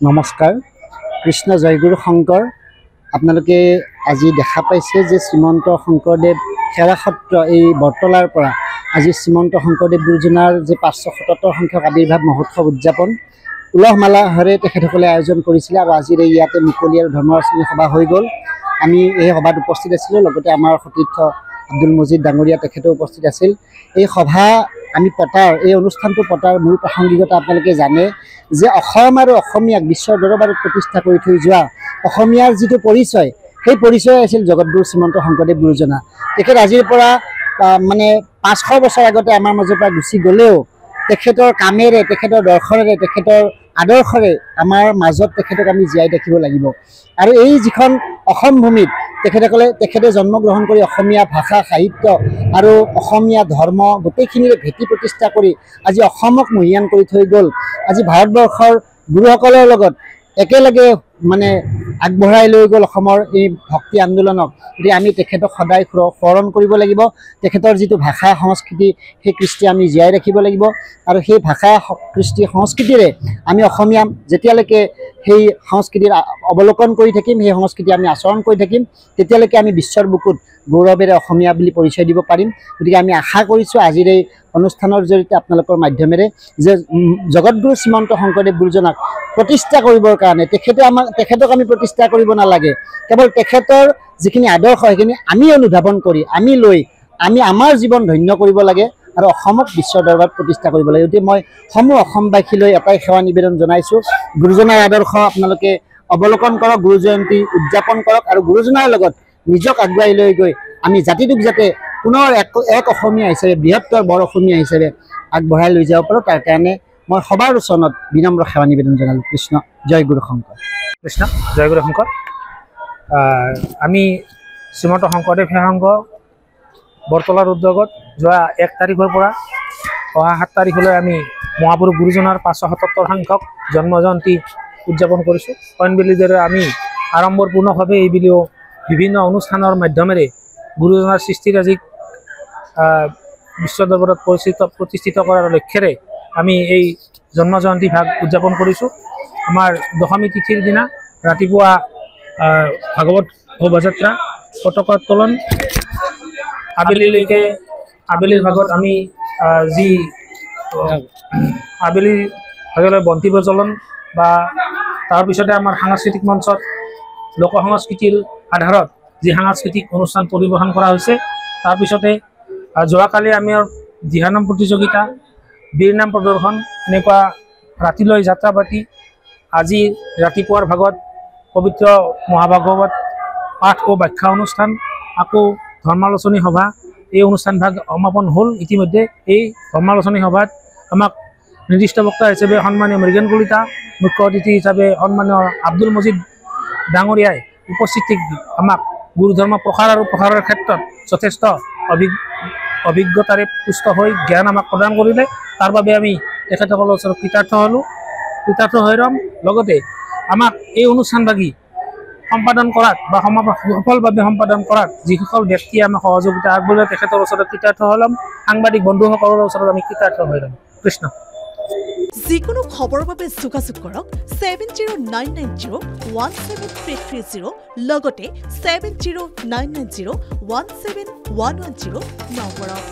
নমস্কাৰ কৃষ্ণ জয়গুৰু শংকৰ আপোনালোকে আজি দেখা পাইছে যে শ্ৰীমন্ত শংকৰদেৱ সেৱা সত্ৰ এই বৰতলাৰ পৰা আজি শ্ৰীমন্ত শংকৰদেৱ গুৰুজনাৰ যে 577 সংখ্যক আবিৰ্ভাৱ মহোৎসৱ উদযাপন উলহ মালাহেৰে তেখেতসকলে আয়োজন কৰিছিল আৰু আজিৰ ইয়াতে মুকলি আৰু ধৰ্মৰচনী সভা হৈ গ'ল। আমি এই সভাত উপস্থিত আছিলোঁ, লগতে আমাৰ সতীৰ্থ আব্দুল মজিদ ডাঙৰীয়া তেখেতো উপস্থিত আছিল। এই সভা আমি পতাৰ এই অনুষ্ঠানটো পতাৰ মূল প্ৰাসংগিকতা আপোনালোকে জানে যে অসম আৰু অসমীয়াক বিশ্বৰ দৰবাৰত প্ৰতিষ্ঠা কৰি থৈ যোৱা অসমীয়াৰ যিটো পৰিচয়, সেই পৰিচয় আছিল জগতগুৰু শ্ৰীমন্ত শংকৰদেৱ গুৰুজনা। তেখেত আজিৰ পৰা মানে 500 বছৰ আগতে আমাৰ মাজৰ পৰা গুচি গ'লেও তেখেতৰ কামেৰে, তেখেতৰ দৰ্শনেৰে, তেখেতৰ আদৰ্শৰে আমাৰ মাজত তেখেতক আমি জীয়াই ৰাখিব লাগিব। আৰু এই যিখন অসম ভূমিত তেখেতে জন্মগ্ৰহণ কৰি অসমীয়া ভাষা সাহিত্য আৰু অসমীয়া ধৰ্ম গোটেইখিনিৰে ভেটি প্ৰতিষ্ঠা কৰি আজি অসমক মহীয়ান কৰি থৈ গ'ল। আজি ভাৰতবৰ্ষৰ গুৰুসকলৰ লগত একেলগে মানে আগবঢ়াই লৈ গ'ল অসমৰ এই ভক্তি আন্দোলনক। গতিকে আমি তেখেতক সদায় স্মৰণ কৰিব লাগিব। তেখেতৰ যিটো ভাষা সংস্কৃতি, সেই কৃষ্টি আমি জীয়াই ৰাখিব লাগিব। আৰু সেই ভাষা কৃষ্টি সংস্কৃতিৰে আমি অসমীয়া যেতিয়ালৈকে সেই সংস্কৃতিৰ অৱলোকন কৰি থাকিম, সেই সংস্কৃতি আমি আচৰণ কৰি থাকিম, তেতিয়ালৈকে আমি বিশ্বৰ বুকুত গৌৰৱেৰে অসমীয়া বুলি পৰিচয় দিব পাৰিম। গতিকে আমি আশা কৰিছোঁ আজিৰ এই অনুষ্ঠানৰ জৰিয়তে আপোনালোকৰ মাধ্যমেৰে যে জগতগুৰু শ্ৰীমন্ত শংকৰদেৱ গুৰুজনাক প্ৰতিষ্ঠা কৰিবৰ কাৰণে তেখেতক আমি প্ৰতিষ্ঠা কৰিব নালাগে। কেৱল তেখেতৰ যিখিনি আদৰ্শ সেইখিনি আমি অনুধাৱন কৰি আমি আমাৰ জীৱন ধন্য কৰিব লাগে আৰু অসমক বিশ্বৰ দৰবাৰত প্ৰতিষ্ঠা কৰিব লাগে। গতিকে মই সমূহ অসমবাসীলৈ এটাই সেৱা নিবেদন জনাইছোঁ, গুৰুজনাৰ আদৰ্শ আপোনালোকে অৱলোকন কৰক, গুৰু জয়ন্তী উদযাপন কৰক আৰু গুৰুজনাৰ লগত নিজক আগুৱাই লৈ গৈ আমি জাতিটোক যাতে পুনৰ এক অসমীয়া হিচাপে, বৃহত্তৰ বৰ অসমীয়া হিচাপে আগবঢ়াই লৈ যাব পাৰোঁ, তাৰ কাৰণে মই সবাৰ ওচৰত বিনম্ৰ সেৱা নিবেদন জনালোঁ। কৃষ্ণ জয় গুৰু শংকৰ। কৃষ্ণ জয় গুৰু শংকৰ। আমি শ্ৰীমন্ত শংকৰদেৱ সেৱা সংঘ বৰতলাৰ উদ্যোগত যোৱা 1 তাৰিখৰ পৰা অহা 7 তাৰিখলৈ আমি মহাপুৰুষ গুৰুজনাৰ 577 সংখ্যক জন্ম জয়ন্তী উদযাপন কৰিছোঁ। অইনবেলিৰ দৰে আমি আড়ম্বৰপূৰ্ণভাৱে এইবুলিও বিভিন্ন অনুষ্ঠানৰ মাধ্যমেৰে গুৰুজনাৰ সৃষ্টিৰাজিক বিশ্ব দৰবাৰত প্ৰতিষ্ঠিত কৰাৰ লক্ষ্যৰে আমি এই জন্ম জয়ন্তী ভাগ উদযাপন কৰিছোঁ। আমাৰ দশমী তিথিৰ দিনা ৰাতিপুৱা ভাগৱত শোভাযাত্ৰা, পতাকা উত্তোলন, আবেলিৰ ভাগত আমি আবেলিৰ ভাগলৈ বন্তি প্ৰজ্বলন বা তাৰপিছতে আমাৰ সাংস্কৃতিক মঞ্চত লোকসংস্কৃতিৰ আধাৰত যি সাংস্কৃতিক অনুষ্ঠান পৰিৱেশন কৰা হৈছে। তাৰপিছতে যোৱাকালি আমাৰ দিহানাম প্ৰতিযোগিতা, বীৰনাম প্ৰদৰ্শন, এনেকুৱা ৰাতিলৈ যাত্ৰা পাতি, আজি ৰাতিপুৱাৰ ভাগত পবিত্ৰ মহাভাগৱত পাঠ ও ব্যাখ্যা অনুষ্ঠান, আকৌ ধৰ্মালোচনী সভা, এই অনুষ্ঠান ভাগ সমাপন হ'ল। ইতিমধ্যে এই ধৰ্মালোচনী সভাত আমাক নিৰ্দিষ্ট বক্তা হিচাপে সন্মানীয় মৃগেন কলিতা, মুখ্য অতিথি হিচাপে সন্মানীয় আব্দুল মজিদ ডাঙৰীয়াই উপস্থিত আমাক গুৰু ধৰ্ম প্ৰসাৰ আৰু প্ৰসাৰৰ ক্ষেত্ৰত যথেষ্ট অভিজ্ঞতাৰে পুষ্ট হৈ জ্ঞান আমাক প্ৰদান কৰিলে। তাৰ বাবে আমি তেখেতসকলৰ ওচৰত কৃতাৰ্থ হৈ ৰম। লগতে আমাক এই অনুষ্ঠানভাগী সম্পাদন কৰাত বা সফলভাৱে সম্পাদন কৰাত যিসকল ব্যক্তিয়ে আমাক সহযোগিতা আগবঢ়ালে তেখেতৰ ওচৰত কৃতাৰ্থ হ'ম। সাংবাদিক বন্ধুসকলৰ ওচৰত আমি কৃতাৰ্থ হৈ ৰম। কৃষ্ণ। যিকোনো খবৰৰ বাবে যোগাযোগ কৰক 7099017330 লগতে 7099017110 নম্বৰত।